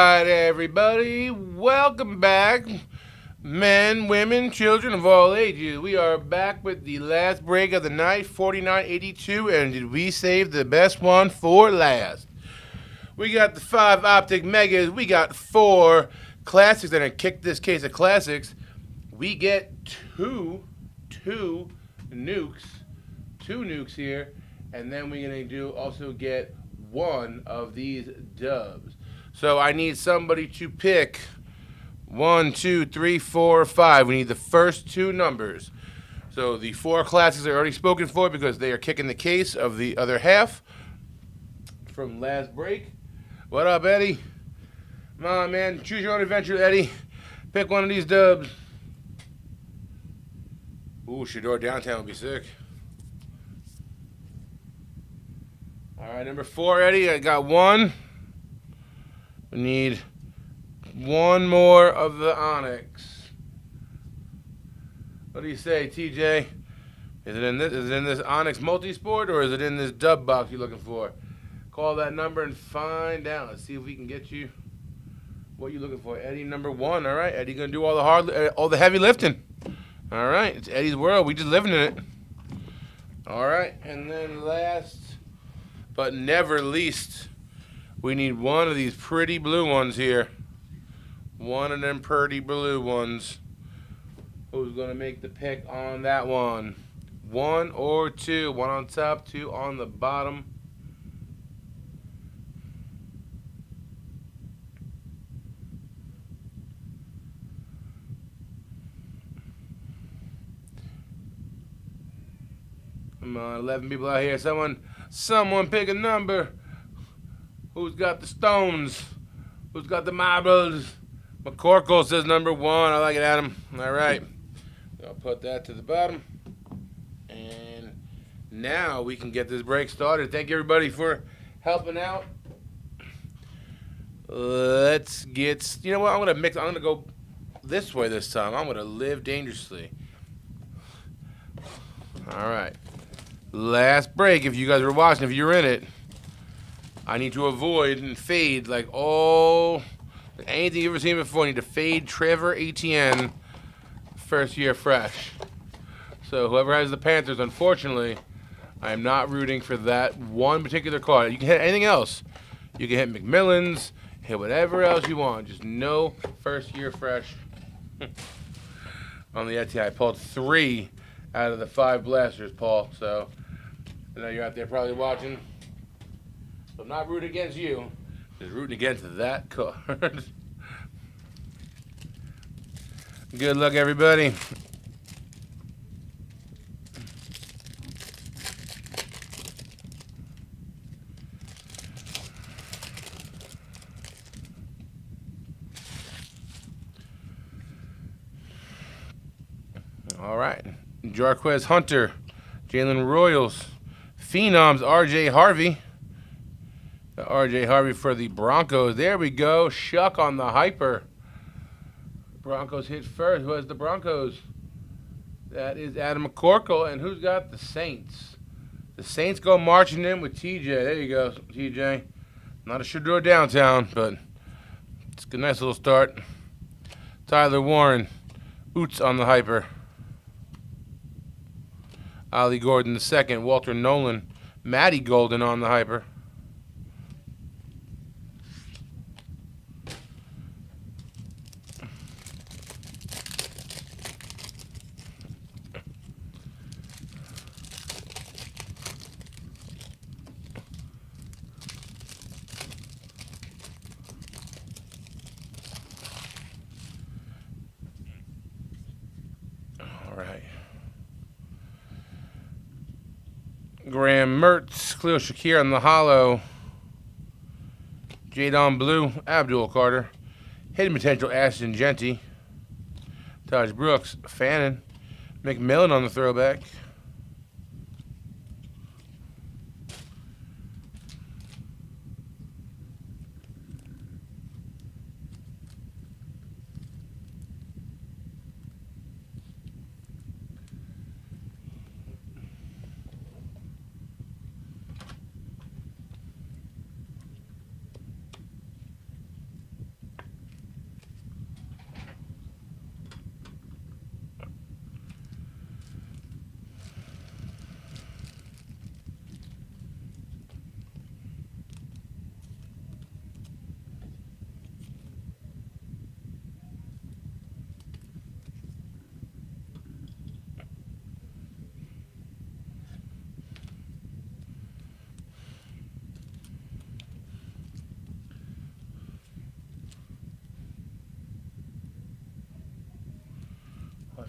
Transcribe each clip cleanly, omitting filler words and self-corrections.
right, everybody, welcome back. Men, women, children of all ages. We are back with the last break of the night, 4982, and did we save the best one for last? We got the 5 Optic Megas, we got 4 classics, and I kicked this case of classics. We get two nukes, here, and then we're gonna also get one of these dubs. So I need somebody to pick 1, 2, 3, 4, 5. We need the first 2 numbers. So the 4 classics are already spoken for because they are kicking the case of the other half from last break. What up, Eddie? Come on, man. Choose your own adventure, Eddie. Pick one of these dubs. Ooh, Shador Downtown would be sick. All right, number 4, Eddie. I got 1. We need 1 more of the Onyx. What do you say, TJ? Is it in this? Is it in this Onyx Multisport, or is it in this dub box you're looking for? Call that number and find out. Let's see if we can get you what you're looking for. Eddie, number 1. All right, Eddie gonna do all the heavy lifting. All right, it's Eddie's world. We just living in it. All right, and then last but never least, we need one of these pretty blue ones here. One of them pretty blue ones. Who's going to make the pick on that one? 1 or 2. 1 on top, 2 on the bottom. Come on, 11 people out here. Someone pick a number. Who's got the stones? Who's got the marbles? McCorkle says number 1. I like it, Adam. All right. I'll put that to the bottom. And now we can get this break started. Thank you, everybody, for helping out. Let's get... You know what? I'm going to go this way this time. I'm going to live dangerously. All right. Last break, if you guys were watching, if you were in it, I need to avoid and fade like anything you've ever seen before. I need to fade Trevor Etienne first year fresh. So whoever has the Panthers, unfortunately, I am not rooting for that one particular card. You can hit anything else. You can hit McMillan's, hit whatever else you want. Just no first year fresh on the Etihad. I pulled 3 out of the 5 blasters, Paul. So I know you're out there probably watching. So I'm not rooting against you. Just rooting against that card. Good luck, everybody. All right. Jarquez Hunter, Jalen Royals, Phenoms, R.J. Harvey. R.J. Harvey for the Broncos. There we go. Shuck on the hyper. Broncos hit first. Who has the Broncos? That is Adam McCorkle. And who's got the Saints? The Saints go marching in with TJ. There you go, TJ. Not a Shador Downtown, but it's a nice little start. Tyler Warren. Oots on the hyper. Ollie Gordon II. Walter Nolan. Matty Golden on the hyper. All right. Graham Mertz, Khalil Shakir on the hollow. Jadon Blue, Abdul Carter. Hidden potential, Ashton Genty. Taj Brooks, Fannin. McMillan on the throwback.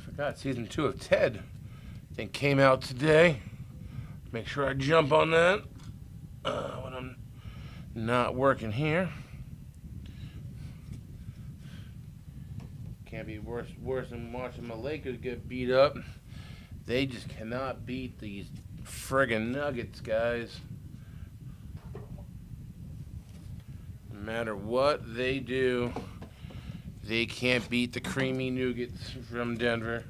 forgot season 2 of Ted. I think came out today. Make sure I jump on that when I'm not working here. Can't be worse than watching my Lakers get beat up. They just cannot beat these friggin' Nuggets, guys. No matter what they do, they can't beat the creamy nougats from Denver.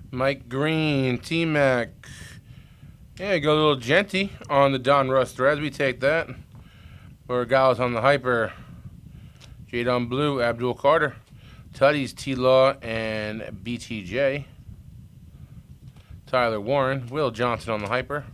Mike Green, T-Mac. Yeah, go a little Genty on the Don Russ threads. We take that. Borregales on the Hyper. Jade on Blue, Abdul Carter. Tutties, T-Law, and BTJ. Tyler Warren. Will Johnson on the Hyper.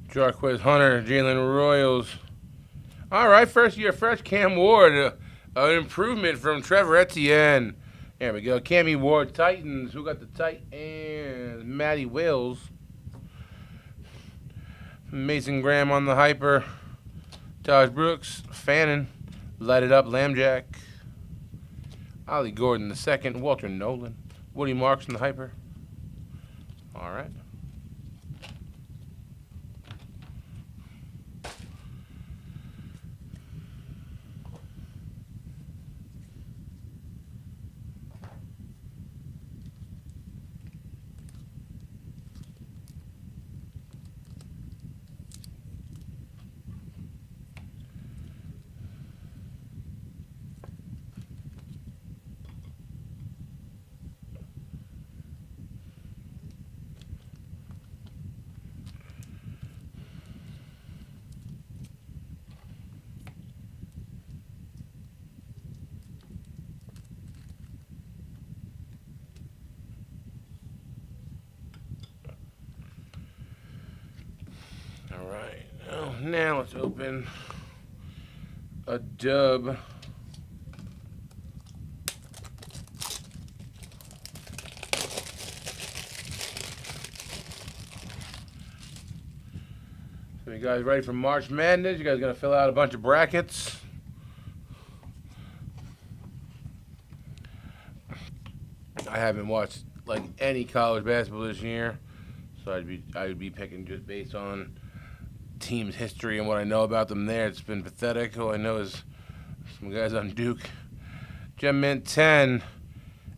Jarquez Hunter, Jalen Royals. All right, first year fresh Cam Ward. An improvement from Trevor Etienne. There we go. Cammy Ward, Titans. Who got the Titans? Matty Wills. Mason Graham on the Hyper. Taj Brooks. Fannin. Light it up. Lambjack. Ollie Gordon the second. Walter Nolan. Woody Marks on the Hyper. All right. Now let's open a dub. So you guys ready for March Madness? You guys gonna fill out a bunch of brackets? I haven't watched like any college basketball this year, so I'd be picking just based on team's history and what I know about them there. It's been pathetic. All I know is some guys on Duke. Gem Mint 10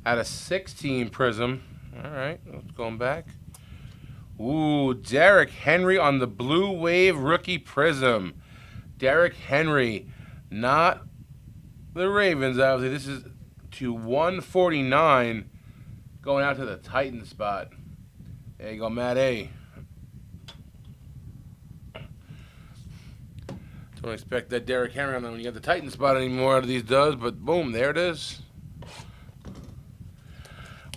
out of 16 Prism. All right, let's go back. Ooh, Derrick Henry on the Blue Wave Rookie Prism. Derrick Henry, not the Ravens, obviously. This is to 149 going out to the Titan spot. There you go, Matt A. Don't expect that Derrick Henry on them when you got the Titan spot anymore out of these dubs, but boom, there it is.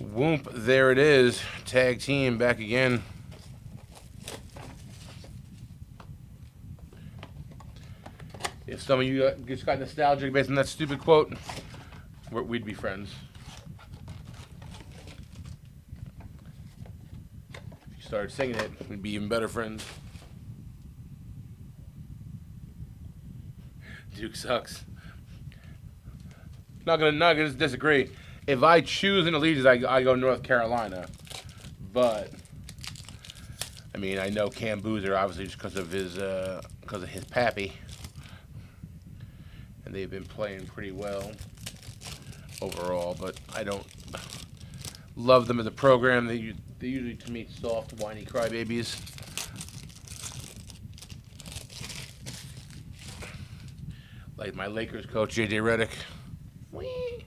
Whoop, there it is. Tag team back again. If some of you just got nostalgic based on that stupid quote, we'd be friends. If you started singing it, we'd be even better friends. Duke sucks. Not gonna disagree. If I choose an allegiance, I go North Carolina. But I mean, I know Cam Boozer obviously just because of his pappy, and they've been playing pretty well overall. But I don't love them as a program. They usually, to me, soft, whiny crybabies. Like my Lakers coach, JJ Redick. Whee!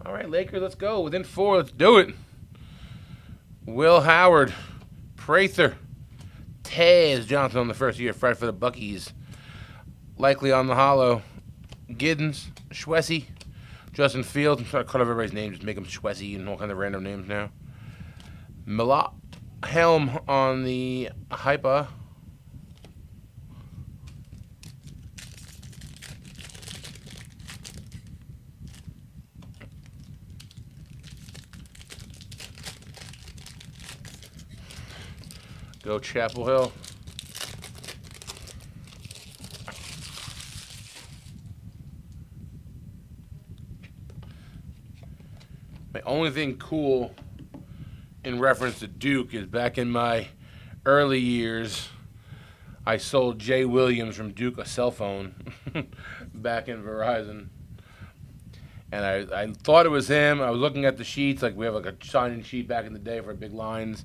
All right, Lakers, let's go. Within 4, let's do it. Will Howard, Prather, Taz Johnson on the first year, Fred for the Buckies. Likely on the hollow, Giddens, Schwessy, Justin Fields. I'm trying to cut off everybody's names, just make them Schwessy and all kind of random names now. Milot Helm on the hyper. Go Chapel Hill. My only thing cool in reference to Duke is back in my early years, I sold Jay Williams from Duke a cell phone back in Verizon. And I thought it was him. I was looking at the sheets, like we have like a sign-in sheet back in the day for big lines.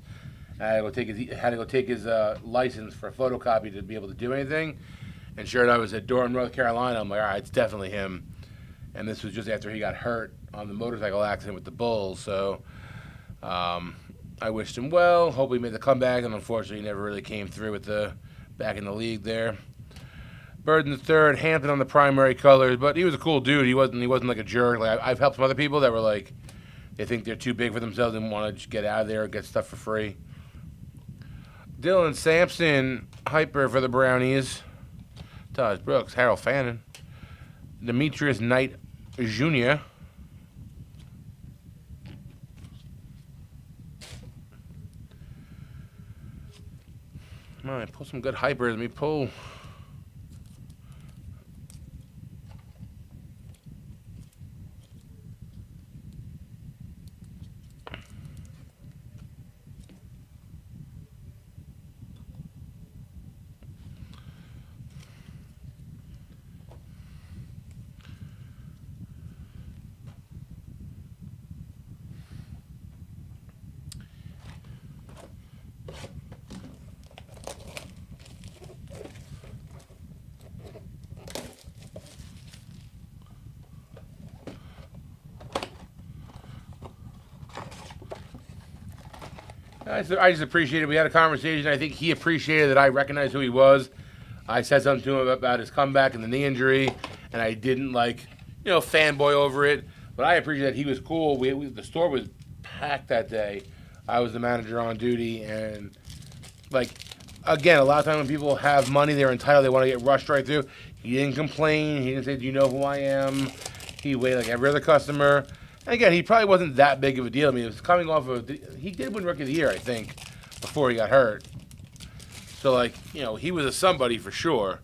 I had to go take his license for a photocopy to be able to do anything. And sure enough, I was at Durham, North Carolina. I'm like, all right, it's definitely him. And this was just after he got hurt on the motorcycle accident with the Bulls. So I wished him well. Hope he made the comeback. And unfortunately, he never really came through with the back in the league there. Bird in the third, Hampton on the primary colors. But he was a cool dude. He wasn't like a jerk. Like I've helped some other people that were like, they think they're too big for themselves and want to just get out of there and get stuff for free. Dylan Sampson, hyper for the Brownies. Taj Brooks, Harold Fannin. Demetrius Knight Jr. All right, pull some good hypers. Let me pull. I just appreciate it. We had a conversation. I think he appreciated that I recognized who he was. I said something to him about his comeback and the knee injury, and I didn't fanboy over it. But I appreciate that he was cool. The store was packed that day. I was the manager on duty, and again, a lot of times when people have money, they're entitled. They want to get rushed right through. He didn't complain. He didn't say, "Do you know who I am?" He waited like every other customer. And again, he probably wasn't that big of a deal. I mean, it was coming off of he did win Rookie of the Year, I think, before he got hurt. So he was a somebody for sure,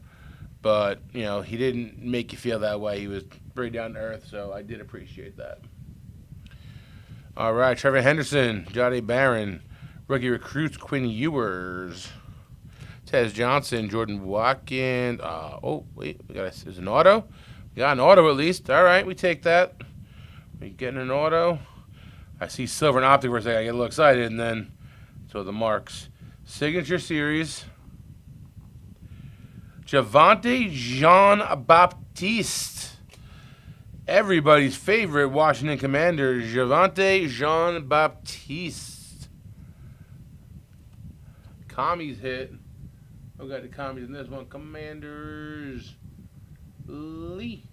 but he didn't make you feel that way. He was very down to earth, so I did appreciate that. All right, Trevor Henderson, Jahdae Barron, rookie recruits Quinn Ewers, Tez Johnson, Jordan Watkins. There's an auto. We got an auto at least. All right, we take that. We getting an auto. I see silver and optic for a second. I get a little excited, and then so the marks. Signature series. Javonte Jean-Baptiste. Everybody's favorite Washington Commander, Javonte Jean-Baptiste. Commies hit. We got the commies in this one. Commanders. Lee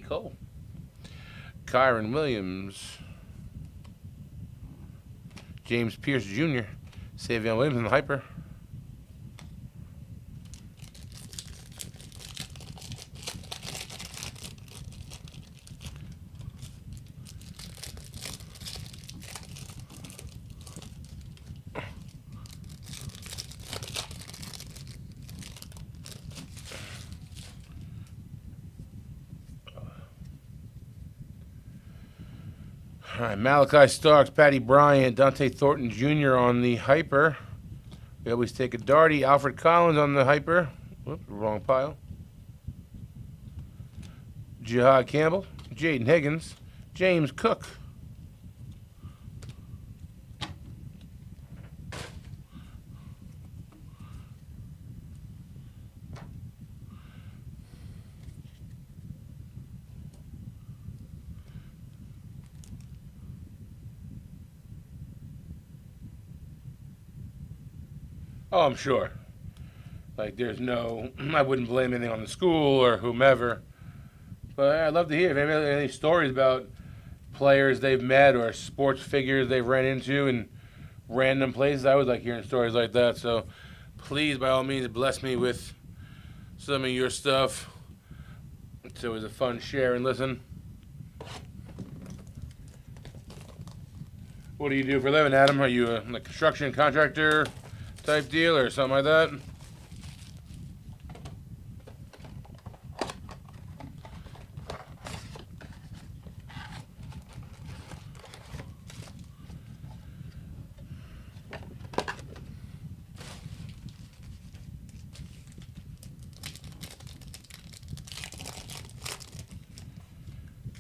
Cole. Kyron Williams. James Pierce Jr. Savion Williams in the hyper. All right, Malachi Starks, Patty Bryant, Dante Thornton Jr. on the hyper. We always take a Darty. Alfred Collins on the hyper. Whoops, wrong pile. Jihad Campbell, Jaden Higgins, James Cook. Oh, I'm sure. Like, there's no, I wouldn't blame anything on the school or whomever. But I'd love to hear if anybody has any stories about players they've met or sports figures they've ran into in random places. I always like hearing stories like that. So please, by all means, bless me with some of your stuff. It's always a fun share and listen. What do you do for a living, Adam? Are you a construction contractor type deal or something like that?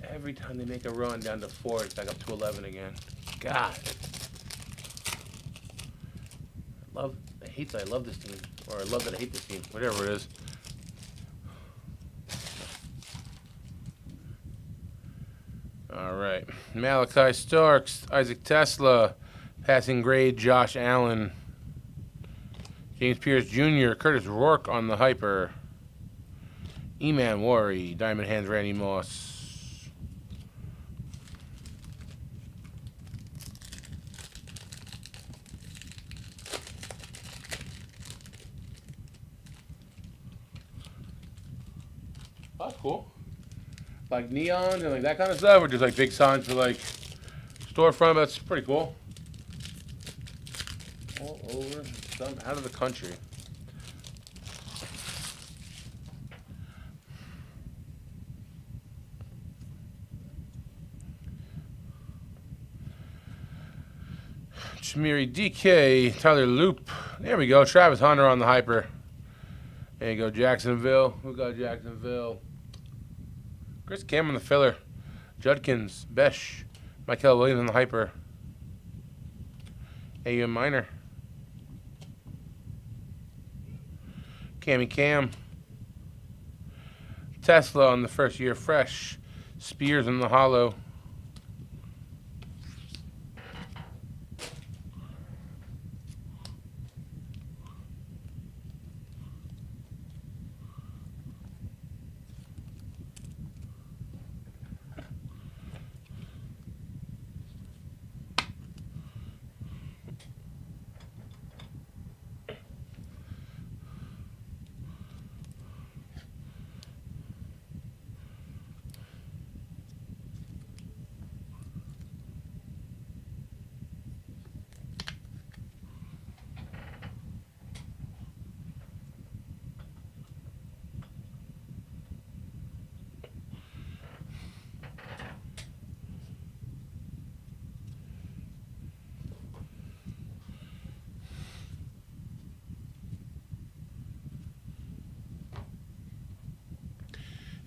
Every time they make a run down to 4, it's back up to 11 again. God. I hate that I love this team. Or I love that I hate this team. Whatever it is. All right. Malachi Starks, Isaac Tesla, passing grade Josh Allen, James Pierce Jr., Curtis Rourke on the hyper, Eman Worry, Diamond Hands Randy Moss. That's cool. Like neons and like that kind of stuff, or just like big signs for like storefront. That's pretty cool. All over, some out of the country. Chimiri DK, Tyler Loop. There we go. Travis Hunter on the hyper. There you go, Jacksonville. Who got Jacksonville? Chris Cam on the filler. Judkins, Besh, Michael Williams on the hyper. A.U. Minor. Cammy Cam. Tesla on the first year fresh. Spears on the hollow.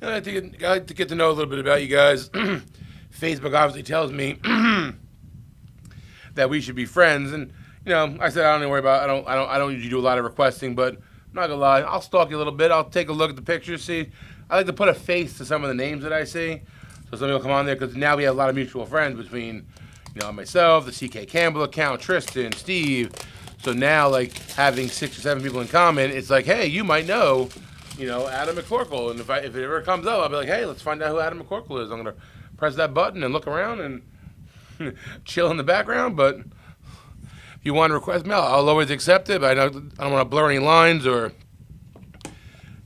And I like to get to know a little bit about you guys. Facebook obviously tells me that we should be friends, and you know, I said I don't even worry about. I don't usually do a lot of requesting, but I'm not gonna lie, I'll stalk you a little bit. I'll take a look at the pictures, see. I like to put a face to some of the names that I see, so somebody will come on there because now we have a lot of mutual friends between, you know, myself, the CK Campbell account, Tristan, Steve. So now, like having 6 or 7 people in common, it's like, hey, you might know. You know, Adam McCorkle, and if it ever comes up, I'll be like, hey, let's find out who Adam McCorkle is. I'm gonna press that button and look around and chill in the background. But if you want to request me, I'll always accept it. But I don't want to blur any lines or,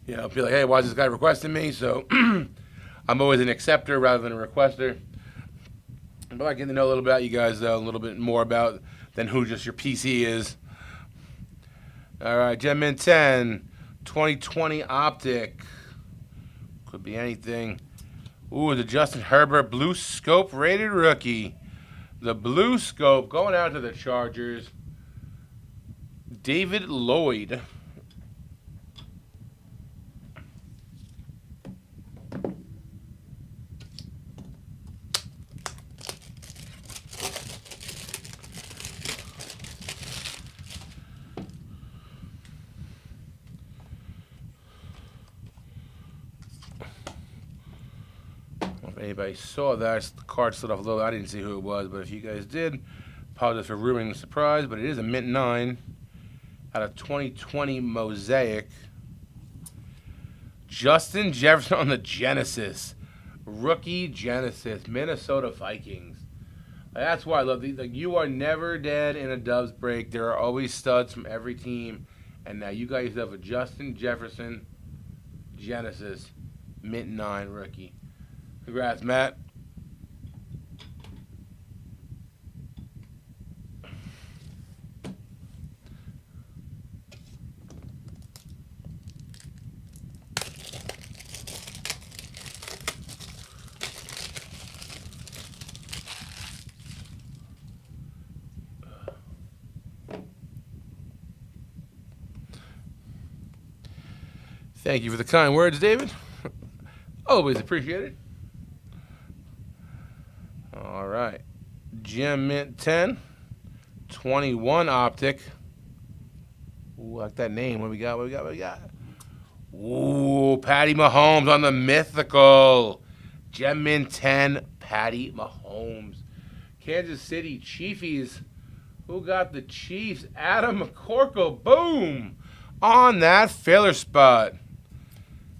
you know, be like, hey, why is this guy requesting me? So I'm always an acceptor rather than a requester. But I get to know a little about you guys, though, a little bit more about than who just your PC is. All right, Gen 10. 2020 Optic. Could be anything. Ooh, the Justin Herbert Blue Scope rated rookie. The blue scope going out to the Chargers. David Lloyd. If anybody saw that, the card slid off a little. I didn't see who it was, but if you guys did, apologize for ruining the surprise. But it is a mint 9 out of 2020 Mosaic. Justin Jefferson on the Genesis. Rookie Genesis. Minnesota Vikings. That's why I love these. Like, you are never dead in a Dubs break. There are always studs from every team. And now you guys have a Justin Jefferson Genesis. Mint 9 rookie. Congrats, Matt. Thank you for the kind words, David. Always appreciate it. All right. Gem Mint 10. 21 Optic. Ooh, I like that name. What we got? Ooh, Patty Mahomes on the mythical. Gem Mint 10. Patty Mahomes. Kansas City Chiefies. Who got the Chiefs? Adam McCorkle. Boom. On that filler spot.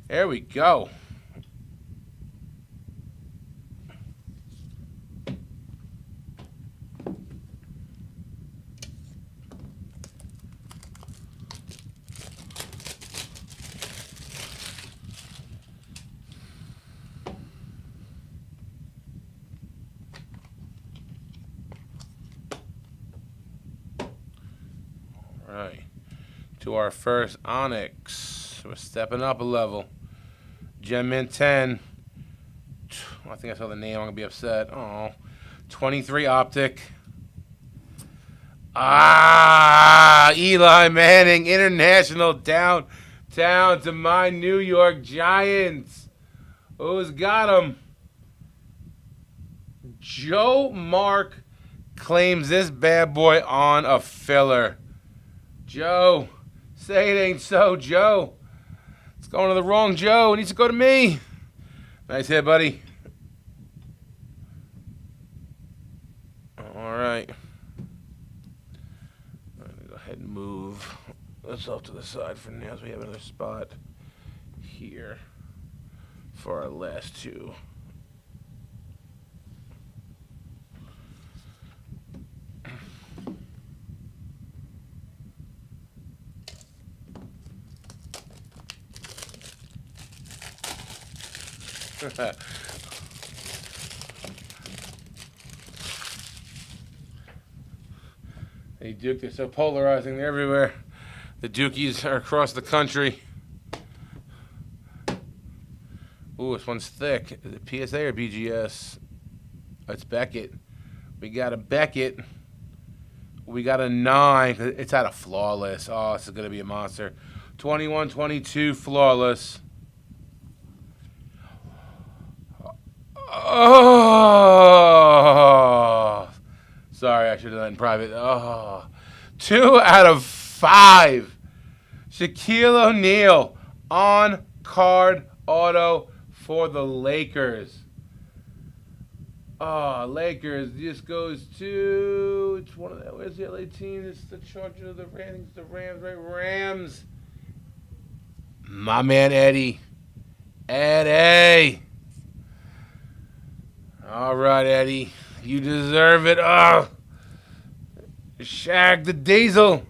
There we go. All right. To our first Onyx. We're stepping up a level. Gem Mint 10. I think I saw the name. I'm going to be upset. Oh. 23 Optic. Eli Manning, international down to my New York Giants. Who's got him? Joe Mark claims this bad boy on a filler. Joe, say it ain't so, Joe. It's going to the wrong Joe. It needs to go to me. Nice hit, buddy. All right. I'm going to go ahead and move this off to the side for now, so we have another spot here for our last two. Hey, Duke, they're so polarizing. They're everywhere. The Dukies are across the country. Ooh, this one's thick. Is it PSA or BGS? It's Beckett. We got a Beckett. We got a 9. It's out of flawless. Oh, this is going to be a monster. 21-22 flawless. Oh, sorry, I should have done it in private. Oh, 2 out of 5. Shaquille O'Neal on card auto for the Lakers. Oh, Lakers. This goes to, it's one of the, where's the LA team? It's the Chargers, the Rams, right? Rams. My man Eddie. Eddie. All right, Eddie. You deserve it. Oh, Shaq the Diesel.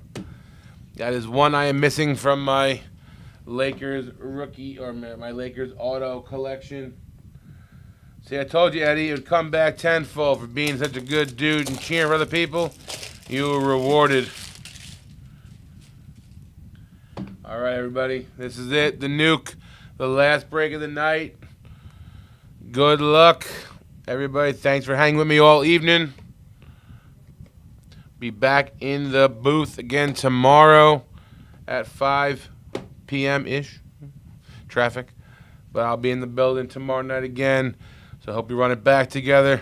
That is one I am missing from my Lakers rookie or my Lakers auto collection. See, I told you, Eddie, it would come back tenfold for being such a good dude and cheering for other people. You were rewarded. All right, everybody. This is it. The nuke. The last break of the night. Good luck. Everybody, thanks for hanging with me all evening. Be back in the booth again tomorrow at 5 p.m.-ish. Traffic. But I'll be in the building tomorrow night again. So I hope you run it back together.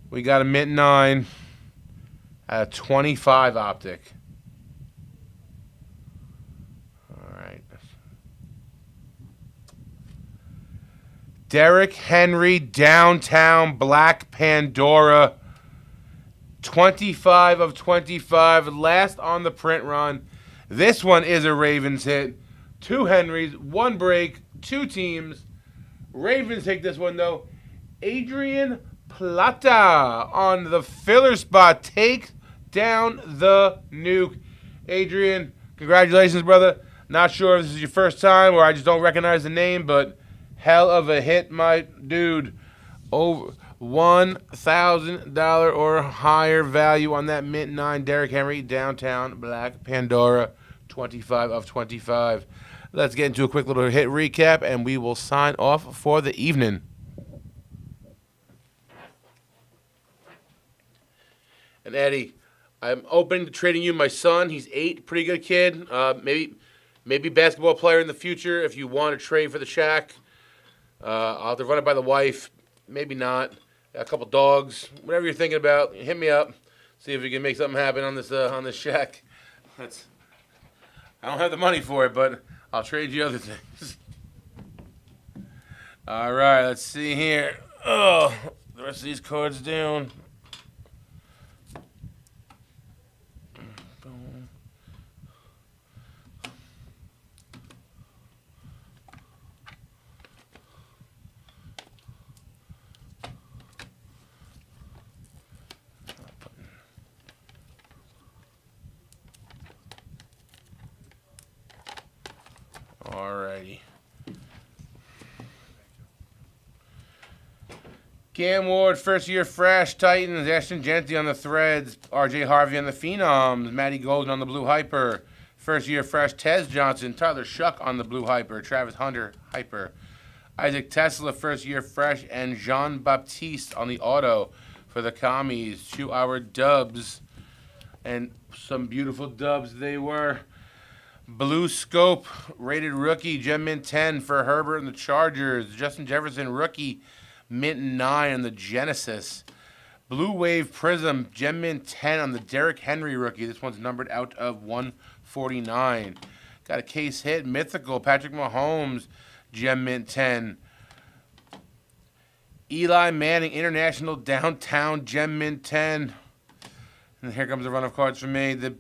We got a Mint 9 at a 25 optic. All right. Derrick Henry Downtown Black Pandora. 25 of 25. Last on the print run. This one is a Ravens hit. 2 Henrys, 1 break, 2 teams. Ravens take this one, though. Adrian Plata on the filler spot. Take down the nuke. Adrian, congratulations, brother. Not sure if this is your first time or I just don't recognize the name, but hell of a hit, my dude. Over $1,000 or higher value on that Mint 9 Derrick Henry Downtown Black Pandora. 25 of 25. Let's get into a quick little hit recap, and we will sign off for the evening. And Eddie, I'm open to trading you my son. He's 8, pretty good kid. Maybe basketball player in the future. If you want to trade for the shack, I'll have to run it by the wife. Maybe not. Got a couple dogs. Whatever you're thinking about, hit me up. See if we can make something happen on this shack. I don't have the money for it, but I'll trade you other things. All right, let's see here. Oh, the rest of these cards down. Alrighty. Cam Ward, first year fresh. Titans. Ashton Genty on the Threads. RJ Harvey on the Phenoms. Matty Golden on the Blue Hyper. First year fresh. Tez Johnson. Tyler Shuck on the Blue Hyper. Travis Hunter Hyper. Isaac Tesla, first year fresh. And Jean Baptiste on the auto for the Commies. 2-hour dubs. And some beautiful dubs they were. Blue Scope, rated rookie, Gem Mint 10 for Herbert and the Chargers. Justin Jefferson, rookie, Mint 9 on the Genesis. Blue Wave Prism, Gem Mint 10 on the Derrick Henry rookie. This one's numbered out of 149. Got a case hit, Mythical, Patrick Mahomes, Gem Mint 10. Eli Manning, International Downtown, Gem Mint 10. And here comes the run of cards for me. The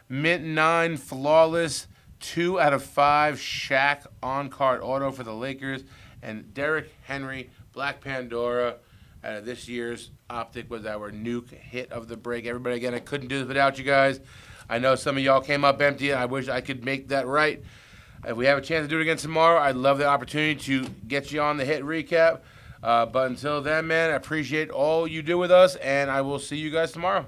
Mint 9 Flawless, 2 out of 5 Shaq on-card auto for the Lakers. And Derrick Henry Black Pandora out of this year's Optic was our nuke hit of the break. Everybody, again, I couldn't do this without you guys. I know some of y'all came up empty. I wish I could make that right. If we have a chance to do it again tomorrow, I'd love the opportunity to get you on the hit recap. But until then, man, I appreciate all you do with us, and I will see you guys tomorrow.